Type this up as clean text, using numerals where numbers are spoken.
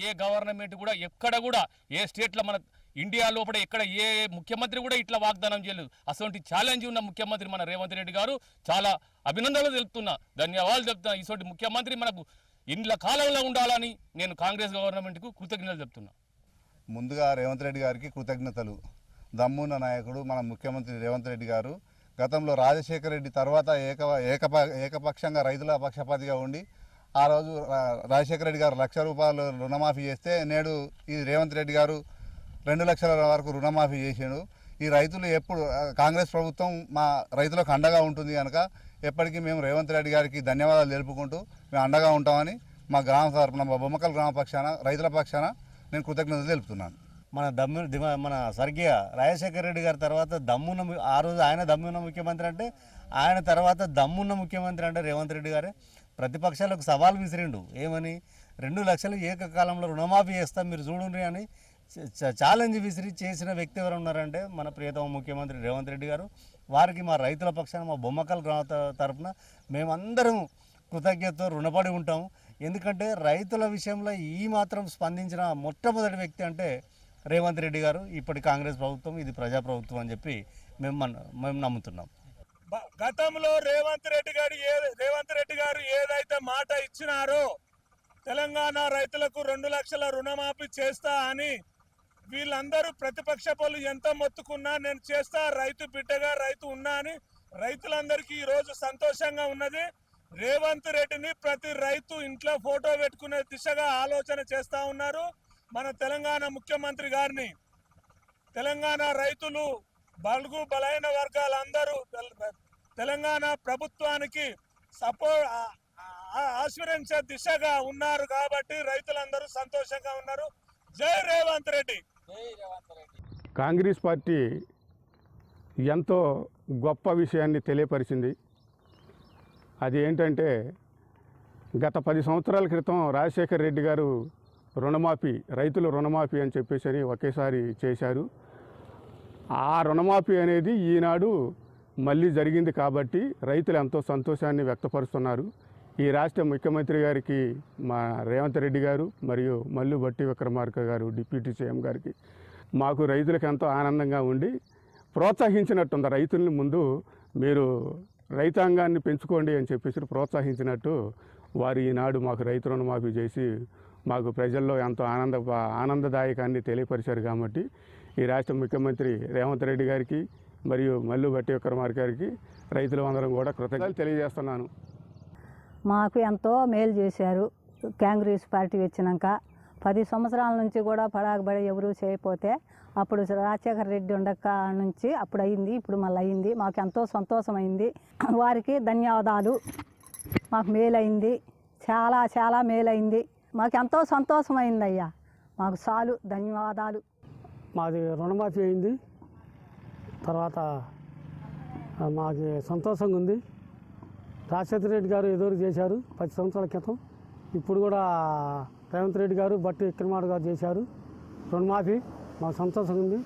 ఏ government కూడా ఎక్కడ కూడా ఏ స్టేట్లో మన ఇండియా లోపల ఎక్కడ ఏ ముఖ్యమంత్రి కూడా ఇట్లా వాగ్దానం చేయలేదు. అటువంటి ఛాలెంజ్ ఉన్న ముఖ్యమంత్రి మన రేవంత్ రెడ్డి గారు. చాలా అభినందనలు తెలుపుతున్నా, ధన్యవాదాలు చెప్తున్నా. ఇటువంటి ముఖ్యమంత్రి మనకు ఇండ్ల కాలంలో ఉండాలని నేను కాంగ్రెస్ గవర్నమెంట్కు కృతజ్ఞతలు చెప్తున్నా. ముందుగా రేవంత్ రెడ్డి గారికి కృతజ్ఞతలు. దమ్మున్న నాయకుడు మన ముఖ్యమంత్రి రేవంత్ రెడ్డి గారు. గతంలో రాజశేఖర రెడ్డి తర్వాత ఏకపక్షంగా రైతుల పక్షపాతిగా ఉండి ఆ రోజు రాజశేఖర రెడ్డి గారు ₹1,00,000 రుణమాఫీ చేస్తే నేడు ఈ రేవంత్ రెడ్డి గారు 2 లక్షల వరకు రుణమాఫీ చేసాడు. ఈ రైతులు ఎప్పుడు కాంగ్రెస్ ప్రభుత్వం మా రైతులకు అండగా ఉంటుంది కనుక ఎప్పటికీ మేము రేవంత్ రెడ్డి గారికి ధన్యవాదాలు తెలుపుకుంటూ మేము అండగా ఉంటామని మా గ్రామ తరపున మా బొమ్మకల్ గ్రామ పక్షాన రైతుల పక్షాన నేను కృతజ్ఞతలు తెలుపుతున్నాను. మన స్వర్గీయ రాజశేఖర రెడ్డి గారి తర్వాత దమ్మున్న ఆ రోజు ఆయన దమ్మున్న ముఖ్యమంత్రి అంటే ఆయన తర్వాత దమ్మున్న ముఖ్యమంత్రి అంటే రేవంత్ రెడ్డి గారే. ప్రతిపక్షాలకు సవాల్ విసిరిండు. ఏమని 2 లక్షలు ఏకకాలంలో రుణమాఫీ చేస్తాం మీరు చూడండి అని ఛాలెంజ్ విసిరి చేసిన వ్యక్తి ఎవరు ఉన్నారంటే మన ప్రియతమ ముఖ్యమంత్రి రేవంత్ రెడ్డి గారు. వారికి మా రైతుల పక్షాన మా బొమ్మకల్ గ్రామ తరఫున మేమందరం కృతజ్ఞతతో రుణపడి ఉంటాము. ఎందుకంటే రైతుల విషయంలో ఈ మాత్రం స్పందించిన మొట్టమొదటి వ్యక్తి అంటే రేవంత్ రెడ్డి గారు. ఇప్పటి కాంగ్రెస్ ప్రభుత్వం ఇది ప్రజాప్రభుత్వం అని చెప్పి మేము నమ్ముతున్నాం. గతంలో రేవంత్ రెడ్డి గారు ఏదైతే మాట ఇచ్చినారో తెలంగాణ రైతులకు 2 లక్షల రుణమాఫీ చేస్తా అని వీళ్ళందరూ ప్రతిపక్ష పనులు ఎంత మొత్తుకున్నా నేను చేస్తా, రైతు బిడ్డగా రైతు ఉన్నా అని రైతులందరికీ ఈరోజు సంతోషంగా ఉన్నది. రేవంత్ రెడ్డిని ప్రతి రైతు ఇంట్లో ఫోటో పెట్టుకునే దిశగా ఆలోచన చేస్తూ ఉన్నారు. మన తెలంగాణ ముఖ్యమంత్రి గారిని తెలంగాణ రైతులు బలుగు బలైన వర్గాలందరూ తెలంగాణ ప్రభుత్వానికి ఆశీర్వదించే దిశగా ఉన్నారు కాబట్టి రైతులందరూ సంతోషంగా ఉన్నారు. జై రేవంత్ రెడ్డి. కాంగ్రెస్ పార్టీ ఎంతో గొప్ప విషయాన్ని తెలియపరిచింది. అది ఏంటంటే గత 10 సంవత్సరాల క్రితం రాజశేఖర రెడ్డి గారు రైతుల రుణమాఫీ అని చెప్పేసి ఒకేసారి చేశారు. ఆ రుణమాఫీ అనేది ఈనాడు మళ్ళీ జరిగింది కాబట్టి రైతులు ఎంతో సంతోషాన్ని వ్యక్తపరుస్తున్నారు. ఈ రాష్ట్ర ముఖ్యమంత్రి గారికి మా రేవంత్ రెడ్డి గారు మరియు మల్లు భట్టి విక్రమార్క గారు డిప్యూటీ సీఎం గారికి మాకు రైతులకు ఎంతో ఆనందంగా ఉండి ప్రోత్సహించినట్టుంది. రైతుల్ని ముందు మీరు రైతాంగాన్ని పెంచుకోండి అని చెప్పేసి ప్రోత్సహించినట్టు వారు ఈనాడు మాకు రైతు రుణమాఫీ చేసి మాకు ప్రజల్లో ఎంతో ఆనందదాయకాన్ని తెలియపరిచారు. కాబట్టి ఈ రాష్ట్ర ముఖ్యమంత్రి రేవంత్ రెడ్డి గారికి మరియు మల్లు భట్టి విక్రమార్క గారికి రైతులు అందరం కూడా కృతజ్ఞతలు తెలియజేస్తున్నాను. మాకు ఎంతో మేలు చేశారు. కాంగ్రెస్ పార్టీ వచ్చినాక 10 సంవత్సరాల నుంచి కూడా పడాకబడి ఎవరు చేయకపోతే అప్పుడు రాజశేఖర రెడ్డి ఉండక నుంచి అప్పుడు అయింది, ఇప్పుడు మళ్ళీ అయింది. మాకు ఎంతో సంతోషమైంది. వారికి ధన్యవాదాలు. మాకు మేలైంది, చాలా చాలా మేలైంది. మాకు ఎంతో సంతోషమైంది అయ్యా. మాకు చాలు, ధన్యవాదాలు. మాది రుణమాఫీ అయింది. తర్వాత మాకు సంతోషంగా ఉంది. రాజశేఖర రెడ్డి గారు ఎదురు చేశారు 10 సంవత్సరాల క్రితం. ఇప్పుడు కూడా రేవంత్ రెడ్డి గారు భట్టి విక్రమార్క గారు చేశారు రుణమాఫీ. మాకు సంతోషంగా ఉంది.